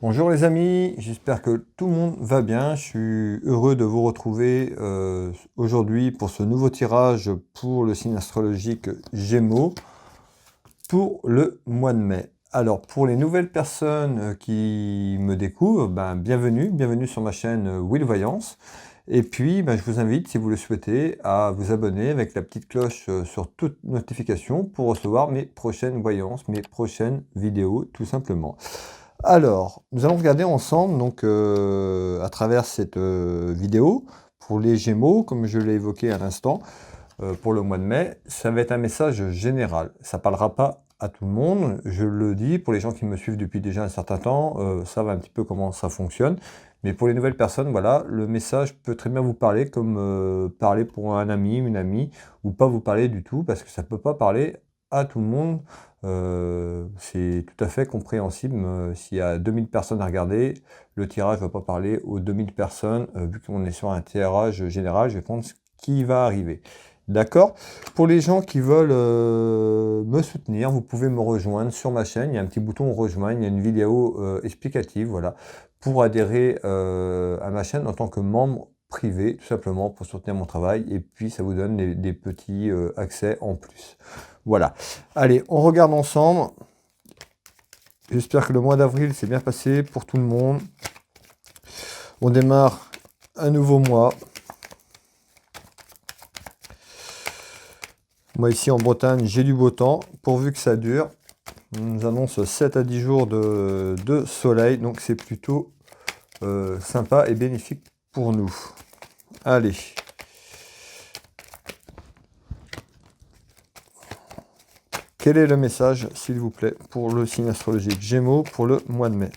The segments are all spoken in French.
Bonjour les amis, j'espère que tout le monde va bien. Je suis heureux de vous retrouver aujourd'hui pour ce nouveau tirage pour le signe astrologique Gémeaux pour le mois de mai. Alors pour les nouvelles personnes qui me découvrent, bienvenue sur ma chaîne Will Voyance. Et puis je vous invite, si vous le souhaitez, à vous abonner avec la petite cloche sur toute notification pour recevoir mes prochaines voyances, mes prochaines vidéos tout simplement. Alors, nous allons regarder ensemble, donc, à travers cette vidéo, pour les Gémeaux, comme je l'ai évoqué à l'instant, pour le mois de mai, ça va être un message général. Ça ne parlera pas à tout le monde, je le dis, pour les gens qui me suivent depuis déjà un certain temps, savent un petit peu comment ça fonctionne. Mais pour les nouvelles personnes, voilà, le message peut très bien vous parler comme parler pour un ami, une amie, ou pas vous parler du tout, parce que ça ne peut pas parler à tout le monde. C'est tout à fait compréhensible. S'il y a 2000 personnes à regarder, le tirage ne va pas parler aux 2000 personnes. Vu qu'on est sur un tirage général, je vais prendre ce qui va arriver. D'accord? Pour les gens qui veulent me soutenir, vous pouvez me rejoindre sur ma chaîne. Il y a un petit bouton rejoindre, il y a une vidéo explicative, voilà, pour adhérer à ma chaîne en tant que membre privé, tout simplement pour soutenir mon travail. Et puis, ça vous donne des petits accès en plus. Voilà. Allez, on regarde ensemble. J'espère que le mois d'avril s'est bien passé pour tout le monde. On démarre un nouveau mois. Moi ici en Bretagne, j'ai du beau temps, pourvu que ça dure. On nous annonce 7 à 10 jours de soleil, donc c'est plutôt sympa et bénéfique pour nous. Allez. Quel est le message, s'il vous plaît, pour le signe astrologique Gémeaux pour le mois de mai?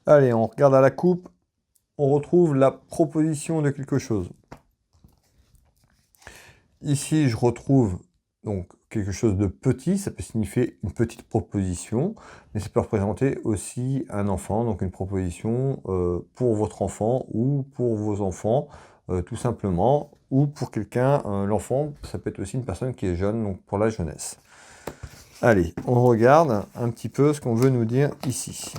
Allez, on regarde à la coupe, on retrouve la proposition de quelque chose. Ici, je retrouve donc quelque chose de petit, ça peut signifier une petite proposition, mais ça peut représenter aussi un enfant, donc une proposition pour votre enfant ou pour vos enfants, tout simplement, ou pour quelqu'un, l'enfant, ça peut être aussi une personne qui est jeune, donc pour la jeunesse. Allez, on regarde un petit peu ce qu'on veut nous dire ici.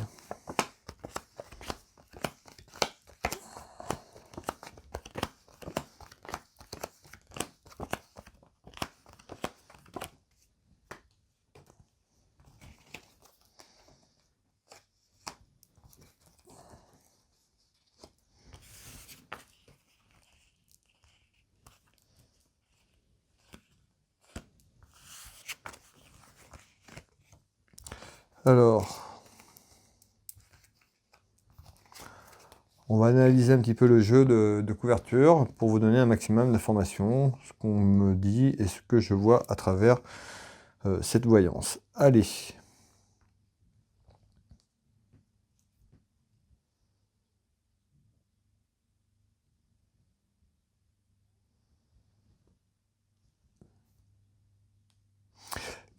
Alors, on va analyser un petit peu le jeu de couverture pour vous donner un maximum d'informations, ce qu'on me dit et ce que je vois à travers cette voyance. Allez.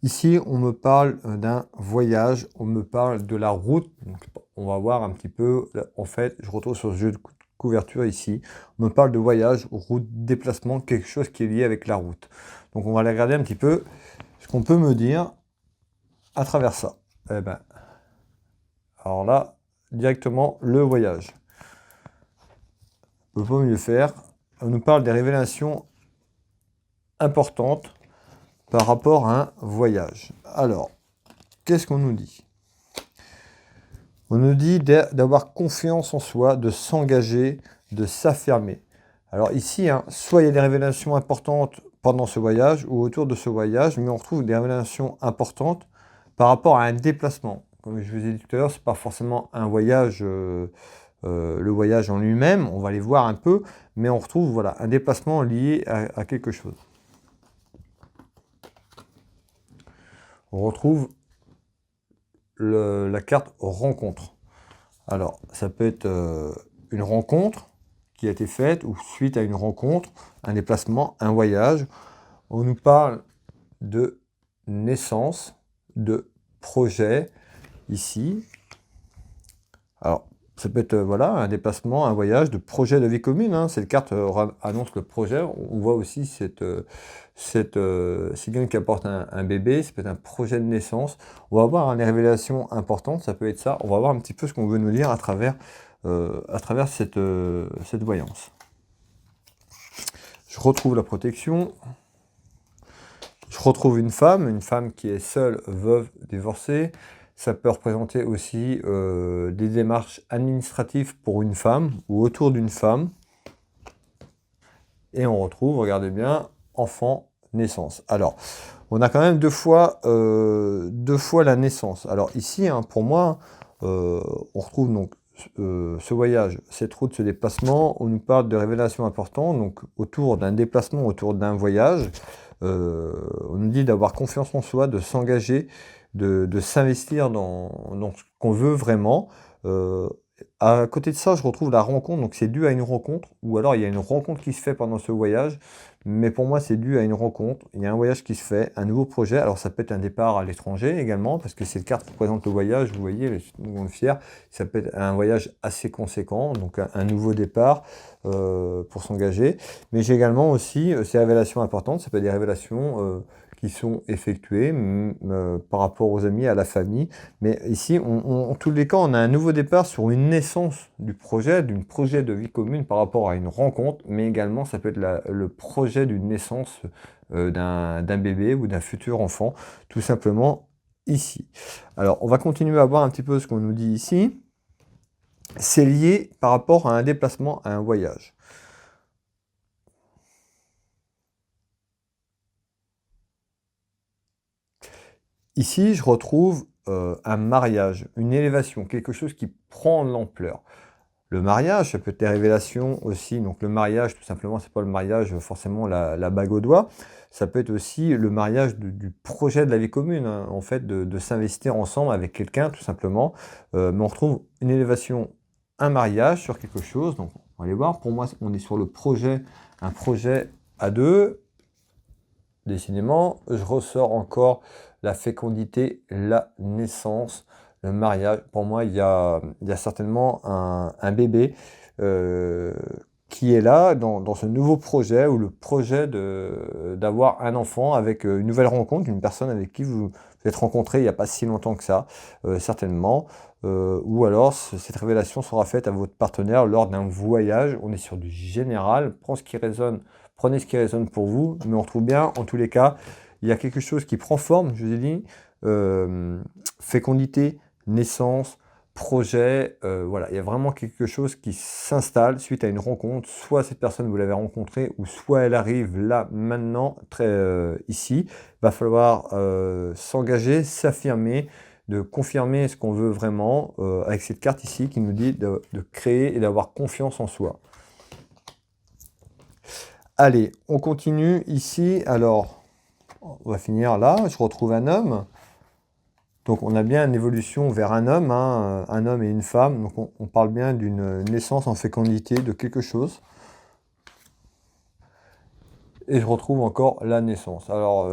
Ici, on me parle d'un voyage, on me parle de la route. Donc, on va voir un petit peu, en fait, je retrouve sur ce jeu de couverture ici. On me parle de voyage, route, déplacement, quelque chose qui est lié avec la route. Donc, on va aller regarder un petit peu ce qu'on peut me dire à travers ça. Eh ben, alors là, directement, le voyage. On ne peut pas mieux faire. On nous parle des révélations importantes par rapport à un voyage. Alors, qu'est-ce qu'on nous dit? On nous dit d'avoir confiance en soi, de s'engager, de s'affirmer. Alors ici, soit il y a des révélations importantes pendant ce voyage ou autour de ce voyage, mais on retrouve des révélations importantes par rapport à un déplacement. Comme je vous ai dit tout à l'heure, ce n'est pas forcément un voyage, le voyage en lui-même, on va aller voir un peu, mais on retrouve voilà, un déplacement lié à quelque chose. On retrouve la carte rencontre. Alors, ça peut être une rencontre qui a été faite ou suite à une rencontre, un déplacement, un voyage. On nous parle de naissance, de projet ici. Alors, Ça peut être voilà, un déplacement, un voyage, de projet de vie commune, hein. Cette carte annonce le projet. On voit aussi cigale qui apporte un bébé, ça peut être un projet de naissance. On va avoir des révélations importantes, ça peut être ça. On va voir un petit peu ce qu'on veut nous dire à travers cette voyance. Je retrouve la protection. Je retrouve une femme qui est seule, veuve, divorcée. Ça peut représenter aussi des démarches administratives pour une femme ou autour d'une femme. Et on retrouve, regardez bien, enfant, naissance. Alors, on a quand même deux fois la naissance. Alors ici, hein, pour moi, on retrouve donc ce voyage, cette route, ce déplacement. On nous parle de révélations importantes, donc autour d'un déplacement, autour d'un voyage. On nous dit d'avoir confiance en soi, de s'engager, de s'investir dans ce qu'on veut vraiment. À côté de ça, je retrouve la rencontre, donc c'est dû à une rencontre, ou alors il y a une rencontre qui se fait pendant ce voyage, mais pour moi c'est dû à une rencontre, il y a un voyage qui se fait, un nouveau projet, alors ça peut être un départ à l'étranger également, parce que cette carte représente le voyage, vous voyez, le fier, ça peut être un voyage assez conséquent, donc un nouveau départ pour s'engager, mais j'ai également aussi ces révélations importantes, ça peut être des révélations qui sont effectuées par rapport aux amis, à la famille. Mais ici, en tous les cas, on a un nouveau départ sur une naissance du projet, d'un projet de vie commune par rapport à une rencontre, mais également, ça peut être le projet d'une naissance d'un bébé ou d'un futur enfant, tout simplement ici. Alors, on va continuer à voir un petit peu ce qu'on nous dit ici. C'est lié par rapport à un déplacement, à un voyage. Ici, je retrouve un mariage, une élévation, quelque chose qui prend de l'ampleur. Le mariage, ça peut être des révélations aussi. Donc le mariage, tout simplement, c'est pas le mariage forcément la bague au doigt. Ça peut être aussi le mariage du projet de la vie commune, hein, en fait, de s'investir ensemble avec quelqu'un, tout simplement. Mais on retrouve une élévation, un mariage sur quelque chose. Donc on va aller voir. Pour moi, on est sur le projet, un projet à deux. Décidément, je ressors encore la fécondité, la naissance, le mariage. Pour moi, il y a certainement un bébé qui est là dans ce nouveau projet, ou le projet d'avoir un enfant avec une nouvelle rencontre, une personne avec qui vous êtes rencontré il n'y a pas si longtemps que ça, certainement. Ou alors, cette révélation sera faite à votre partenaire lors d'un voyage. On est sur du général. Prenez ce qui résonne pour vous, mais on retrouve bien, en tous les cas, il y a quelque chose qui prend forme, je vous ai dit, fécondité, naissance, projet, voilà, il y a vraiment quelque chose qui s'installe suite à une rencontre, soit cette personne, vous l'avez rencontrée, ou soit elle arrive là, maintenant, ici. Il va falloir s'engager, s'affirmer, de confirmer ce qu'on veut vraiment, avec cette carte ici qui nous dit de créer et d'avoir confiance en soi. Allez, on continue ici. Alors, on va finir là. Je retrouve un homme. Donc, on a bien une évolution vers un homme, hein, un homme et une femme. Donc, on parle bien d'une naissance en fécondité de quelque chose. Et je retrouve encore la naissance. Alors,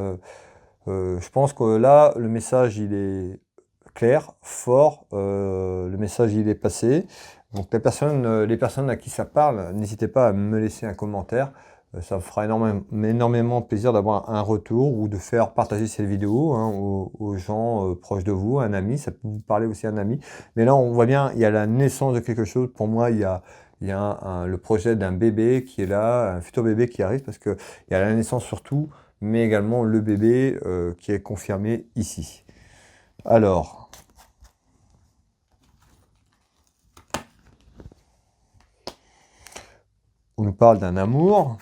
je pense que là, le message, il est clair, fort. Le message, il est passé. Donc, les personnes à qui ça parle, n'hésitez pas à me laisser un commentaire. Ça me fera énormément plaisir d'avoir un retour ou de faire partager cette vidéo, hein, aux gens proches de vous, un ami, ça peut vous parler aussi à un ami. Mais là, on voit bien, il y a la naissance de quelque chose. Pour moi, il y a le projet d'un bébé qui est là, un futur bébé qui arrive, parce qu'il y a la naissance surtout, mais également le bébé qui est confirmé ici. Alors, on nous parle d'un amour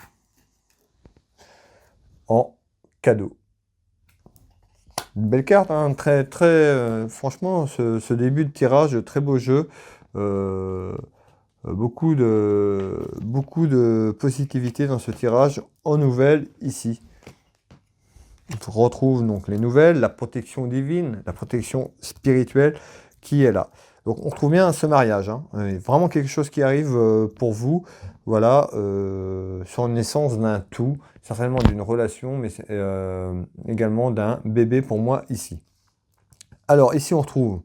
en cadeau. Une belle carte, hein, franchement, ce début de tirage, très beau jeu. Beaucoup de positivité dans ce tirage en nouvelles ici. On retrouve donc les nouvelles, la protection divine, la protection spirituelle qui est là. Donc on retrouve bien ce mariage, hein, vraiment quelque chose qui arrive pour vous, voilà, sur une naissance d'un tout, certainement d'une relation, mais également d'un bébé pour moi ici. Alors ici on retrouve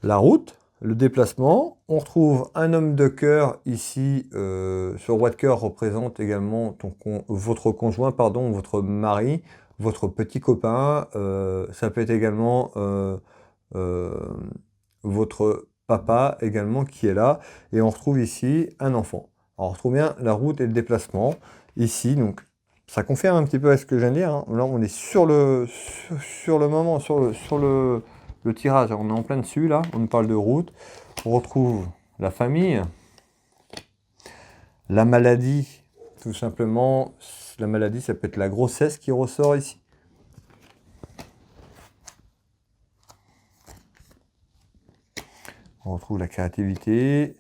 la route, le déplacement. On retrouve un homme de cœur ici. Ce roi de cœur représente également votre conjoint, pardon, votre mari, votre petit copain. Ça peut être également votre papa également qui est là. Et on retrouve ici un enfant. Alors on retrouve bien la route et le déplacement ici. Donc ça confirme un petit peu à ce que je viens de dire, hein. Là on est sur le moment, sur le tirage. On est en plein dessus là. On nous parle de route. On retrouve la famille, la maladie, tout simplement. La maladie, ça peut être la grossesse qui ressort ici. On retrouve la créativité.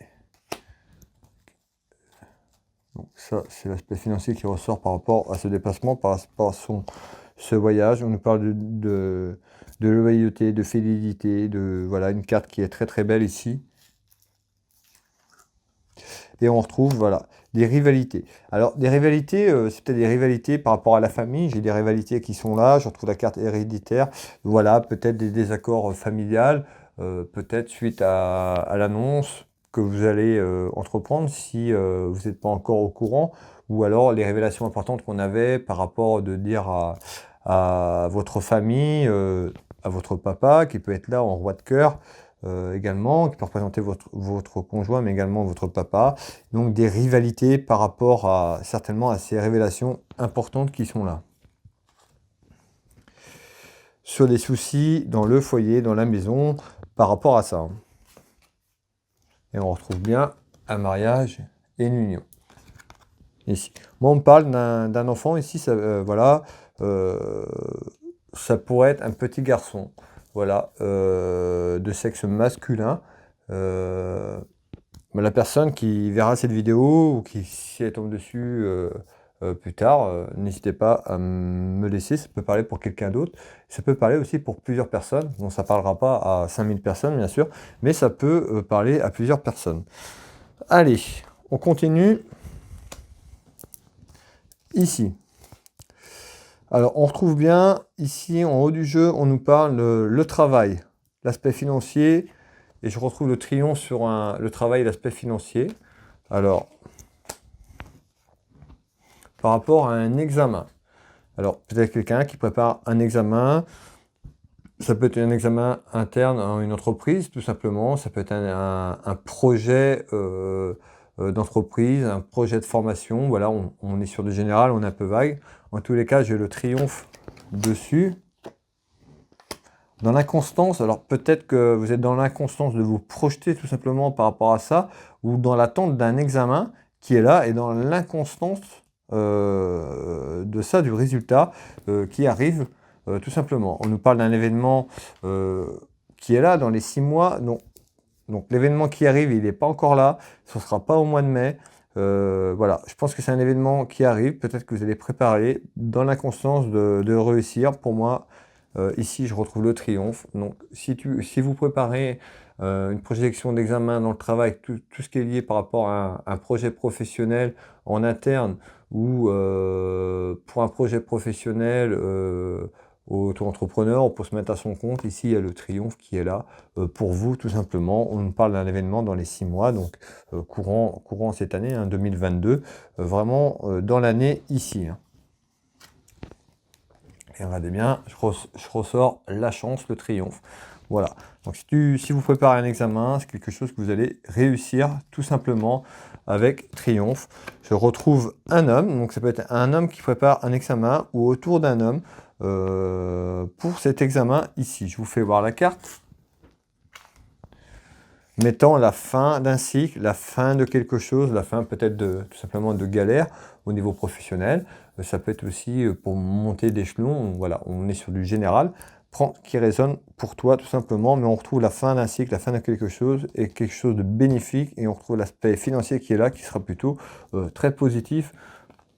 Donc ça, c'est l'aspect financier qui ressort par rapport à ce déplacement, par rapport à ce voyage. On nous parle de loyauté, de fidélité, voilà, une carte qui est très très belle ici. Et on retrouve, voilà, des rivalités. Alors, des rivalités, c'est peut-être des rivalités par rapport à la famille. J'ai des rivalités qui sont là. Je retrouve la carte héréditaire. Voilà, peut-être des désaccords familiales. Peut-être suite à l'annonce que vous allez entreprendre si vous n'êtes pas encore au courant. Ou alors, les révélations importantes qu'on avait par rapport de dire à votre famille, à votre papa, qui peut être là en roi de cœur, également, qui peut représenter votre conjoint, mais également votre papa. Donc des rivalités par rapport certainement à ces révélations importantes qui sont là. Sur des soucis dans le foyer, dans la maison, par rapport à ça. Et on retrouve bien un mariage et une union. Ici. Moi, on me parle d'un enfant, ici, ça, voilà, ça pourrait être un petit garçon. Voilà, de sexe masculin. La personne qui verra cette vidéo ou qui, si elle tombe dessus plus tard, n'hésitez pas à me laisser. Ça peut parler pour quelqu'un d'autre. Ça peut parler aussi pour plusieurs personnes. Bon, ça ne parlera pas à 5000 personnes, bien sûr, mais ça peut parler à plusieurs personnes. Allez, on continue. Ici. Alors, on retrouve bien, ici, en haut du jeu, on nous parle le travail, l'aspect financier, et je retrouve le triomphe sur le travail et l'aspect financier. Alors, par rapport à un examen. Alors, peut-être quelqu'un qui prépare un examen, ça peut être un examen interne à une entreprise, tout simplement, ça peut être un projet d'entreprise, un projet de formation, voilà, on est sur du général, on est un peu vague. En tous les cas, j'ai le triomphe dessus. Dans l'inconstance, alors peut-être que vous êtes dans l'inconstance de vous projeter tout simplement par rapport à ça, ou dans l'attente d'un examen qui est là, et dans l'inconstance de ça, du résultat qui arrive tout simplement. On nous parle d'un événement qui est là dans les 6 mois, non. Donc l'événement qui arrive, il n'est pas encore là, ce ne sera pas au mois de mai. Voilà, je pense que c'est un événement qui arrive, peut-être que vous allez préparer dans l'inconstance de réussir. Pour moi, ici, je retrouve le triomphe. Donc si vous préparez une projection d'examen dans le travail, tout ce qui est lié par rapport à un projet professionnel en interne ou pour un projet professionnel auto-entrepreneur, pour se mettre à son compte, ici il y a le triomphe qui est là pour vous tout simplement. On nous parle d'un événement dans les 6 mois, donc courant cette année, hein, 2022, vraiment dans l'année ici. Hein. Et regardez bien, je ressors la chance, le triomphe. Voilà, donc si vous préparez un examen, c'est quelque chose que vous allez réussir tout simplement avec triomphe. Je retrouve un homme, donc ça peut être un homme qui prépare un examen ou autour d'un homme pour cet examen ici. Je vous fais voir la carte. Mettant la fin d'un cycle, la fin de quelque chose, la fin peut-être tout simplement de galère au niveau professionnel. Ça peut être aussi pour monter d'échelon, voilà, on est sur du général. Prends qui résonne pour toi tout simplement, mais on retrouve la fin d'un cycle, la fin de quelque chose et quelque chose de bénéfique, et on retrouve l'aspect financier qui est là, qui sera plutôt très positif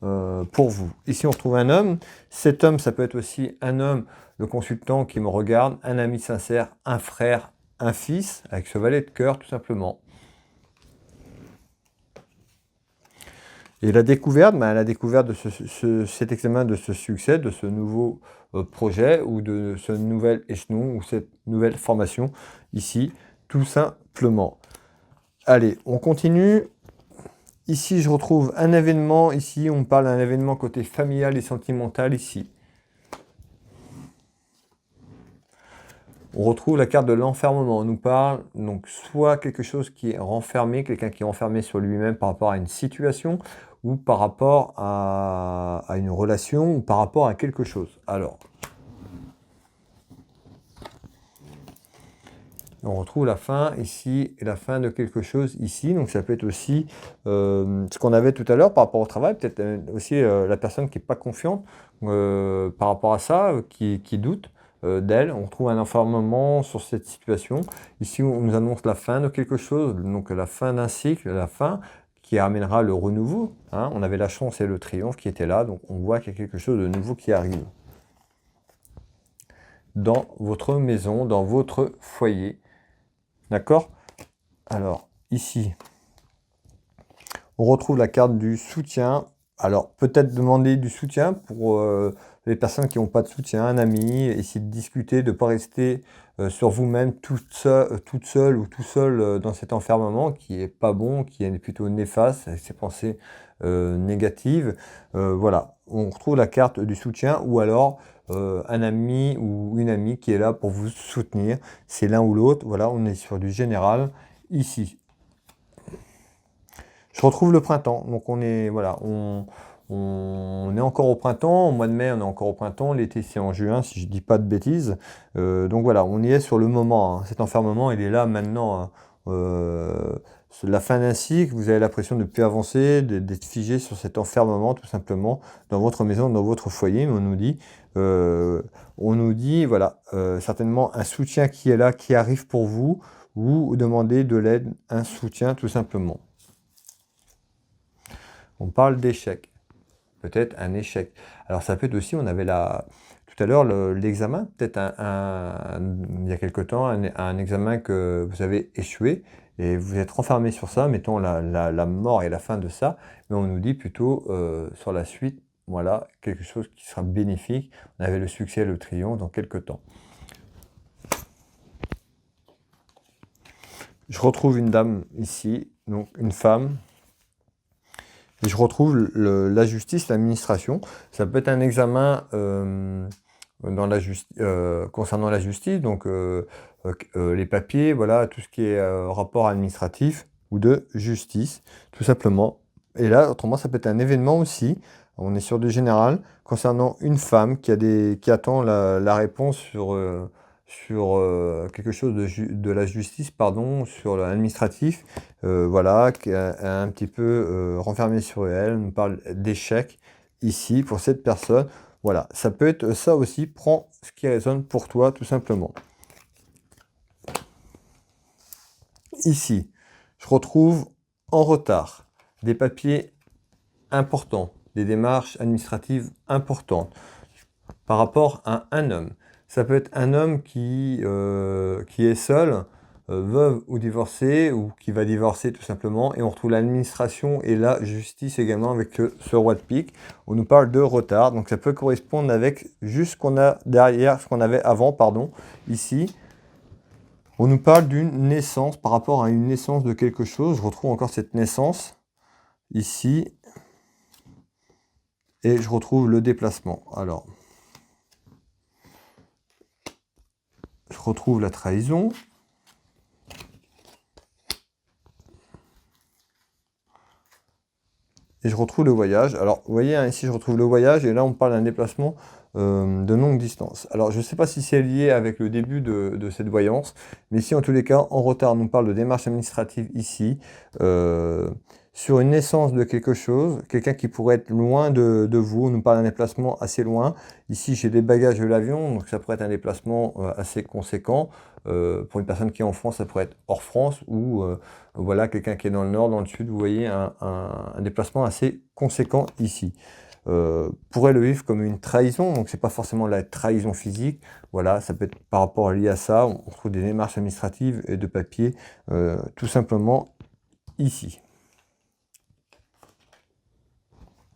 pour vous. Ici on retrouve un homme. Cet homme, ça peut être aussi un homme, le consultant qui me regarde, un ami sincère, un frère, un fils, avec ce valet de cœur tout simplement. Et la découverte de cet examen, de ce succès, de ce nouveau projet ou de ce nouvel échelon ou cette nouvelle formation ici, tout simplement. Allez, on continue. Ici, je retrouve un événement. Ici, on parle d'un événement côté familial et sentimental ici. On retrouve la carte de l'enfermement. On nous parle donc soit quelque chose qui est renfermé, quelqu'un qui est enfermé sur lui-même par rapport à une situation, ou par rapport à une relation, ou par rapport à quelque chose. Alors, on retrouve la fin ici et la fin de quelque chose ici. Donc ça peut être aussi ce qu'on avait tout à l'heure par rapport au travail, peut-être aussi la personne qui n'est pas confiante par rapport à ça, qui doute d'elle. On trouve un enfermement sur cette situation. Ici, on nous annonce la fin de quelque chose, donc la fin d'un cycle, la fin qui amènera le renouveau. Hein. On avait la chance et le triomphe qui étaient là, donc on voit qu'il y a quelque chose de nouveau qui arrive dans votre maison, dans votre foyer. D'accord? Alors, ici, on retrouve la carte du soutien. Alors, peut-être demander du soutien pour les personnes qui n'ont pas de soutien, un ami, essayer de discuter, de ne pas rester sur vous-même toute seule ou tout seul dans cet enfermement qui n'est pas bon, qui est plutôt néfaste, avec ses pensées négatives. Voilà, on retrouve la carte du soutien ou alors un ami ou une amie qui est là pour vous soutenir. C'est l'un ou l'autre. Voilà, on est sur du général ici. Je retrouve le printemps. Donc on est, voilà, on est encore au printemps. Au mois de mai, on est encore au printemps. L'été, c'est en juin, si je ne dis pas de bêtises. Donc voilà, on y est sur le moment. Hein. Cet enfermement, il est là maintenant. Hein. La fin d'un cycle, vous avez l'impression de ne plus avancer, d'être figé sur cet enfermement, tout simplement, dans votre maison, dans votre foyer. Mais on nous dit, voilà, certainement un soutien qui est là, qui arrive pour vous, ou demander de l'aide, un soutien, tout simplement. On parle d'échec. Peut-être un échec. Alors ça peut être aussi, on avait tout à l'heure l'examen, peut-être il y a quelque temps, un examen que vous avez échoué et vous êtes renfermé sur ça, mettons la mort et la fin de ça, mais on nous dit plutôt sur la suite, voilà, quelque chose qui sera bénéfique. On avait le succès, le triomphe dans quelque temps. Je retrouve une dame ici, donc une femme. Et je retrouve la justice, l'administration. Ça peut être un examen concernant la justice, donc les papiers, voilà, tout ce qui est rapport administratif ou de justice, tout simplement. Et là, autrement, ça peut être un événement aussi. On est sur du général concernant une femme qui attend la réponse sur quelque chose de la justice, pardon, sur l'administratif, voilà, qui est un petit peu renfermé sur elle. On parle d'échec ici pour cette personne. Voilà, ça peut être ça aussi. Prends ce qui résonne pour toi, tout simplement. Ici, je retrouve en retard des papiers importants, des démarches administratives importantes par rapport à un homme. Ça peut être un homme qui est seul, veuve ou divorcé, ou qui va divorcer tout simplement, et on retrouve l'administration et la justice également avec ce roi de pique. On nous parle de retard, donc ça peut correspondre avec juste ce qu'on a derrière, ce qu'on avait avant, pardon, ici. On nous parle d'une naissance, par rapport à une naissance de quelque chose. Je retrouve encore cette naissance, ici, et je retrouve le déplacement. Alors, je retrouve la trahison. Et je retrouve le voyage. Alors, vous voyez, hein, ici, je retrouve le voyage. Et là, on parle d'un déplacement de longue distance. Alors, je ne sais pas si c'est lié avec le début de cette voyance. Mais ici, en tous les cas, en retard, on nous parle de démarche administrative ici. Sur une naissance de quelque chose, quelqu'un qui pourrait être loin de vous, on nous parle d'un déplacement assez loin. Ici, j'ai des bagages de l'avion, donc ça pourrait être un déplacement assez conséquent. Pour une personne qui est en France, ça pourrait être hors France, ou voilà, quelqu'un qui est dans le nord, dans le sud, vous voyez, un déplacement assez conséquent ici. Pourrait le vivre comme une trahison, donc c'est pas forcément la trahison physique, voilà, ça peut être par rapport lié à ça, on trouve des démarches administratives et de papier, tout simplement ici.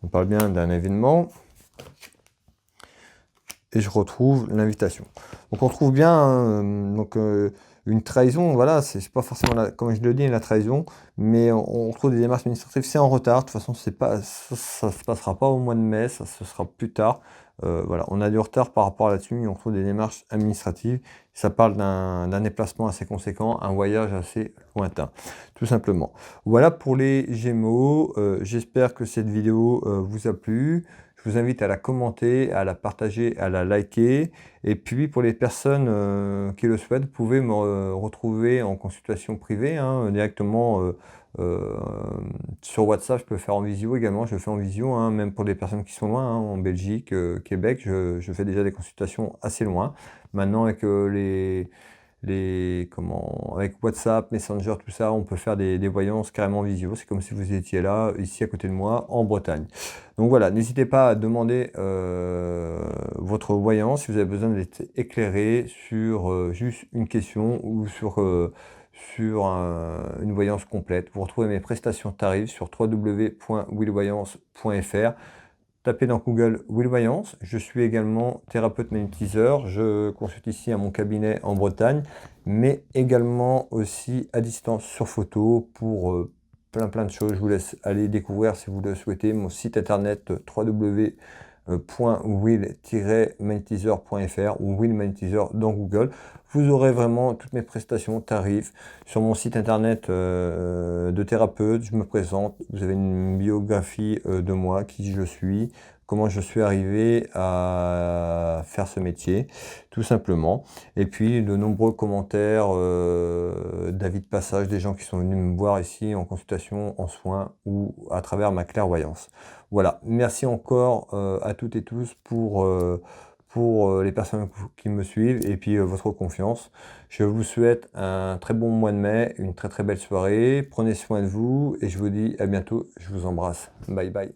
On parle bien d'un événement. Et je retrouve l'invitation. Donc on trouve bien une trahison, voilà, c'est pas forcément, comme je le dis, la trahison, mais on trouve des démarches administratives, c'est en retard. De toute façon, c'est pas, ça se passera pas au mois de mai, ça se sera plus tard. Voilà, on a du retard par rapport là-dessus, on trouve des démarches administratives. Ça parle d'un déplacement assez conséquent, un voyage assez lointain, tout simplement. Voilà pour les Gémeaux. J'espère que cette vidéo vous a plu. Je vous invite à la commenter, à la partager, à la liker. Et puis pour les personnes qui le souhaitent, vous pouvez me retrouver en consultation privée, hein, directement euh, sur WhatsApp. Je peux faire en visio également, je le fais en visio, hein, même pour des personnes qui sont loin, hein, en Belgique, Québec, je fais déjà des consultations assez loin. Maintenant avec avec WhatsApp, Messenger, tout ça, on peut faire des voyances carrément visio. C'est comme si vous étiez là, ici à côté de moi, en Bretagne. Donc voilà, n'hésitez pas à demander votre voyance si vous avez besoin d'être éclairé sur juste une question ou sur une voyance complète. Vous retrouvez mes prestations tarifs sur www.willvoyance.fr. Tapez dans Google Will Voyance. Je suis également thérapeute magnétiseur. Je consulte ici à mon cabinet en Bretagne, mais également aussi à distance sur photo pour plein de choses. Je vous laisse aller découvrir si vous le souhaitez mon site internet www.will-magnétiseur.fr ou Will Magnétiseur dans Google. Vous aurez vraiment toutes mes prestations, tarifs. Sur mon site internet de thérapeute, je me présente. Vous avez une biographie de moi, qui je suis, comment je suis arrivé à faire ce métier, tout simplement. Et puis de nombreux commentaires, d'avis de passage, des gens qui sont venus me voir ici en consultation, en soins ou à travers ma clairvoyance. Voilà, merci encore à toutes et tous pour les personnes qui me suivent et puis votre confiance. Je vous souhaite un très bon mois de mai, une très belle soirée. Prenez soin de vous et je vous dis à bientôt. Je vous embrasse. Bye bye.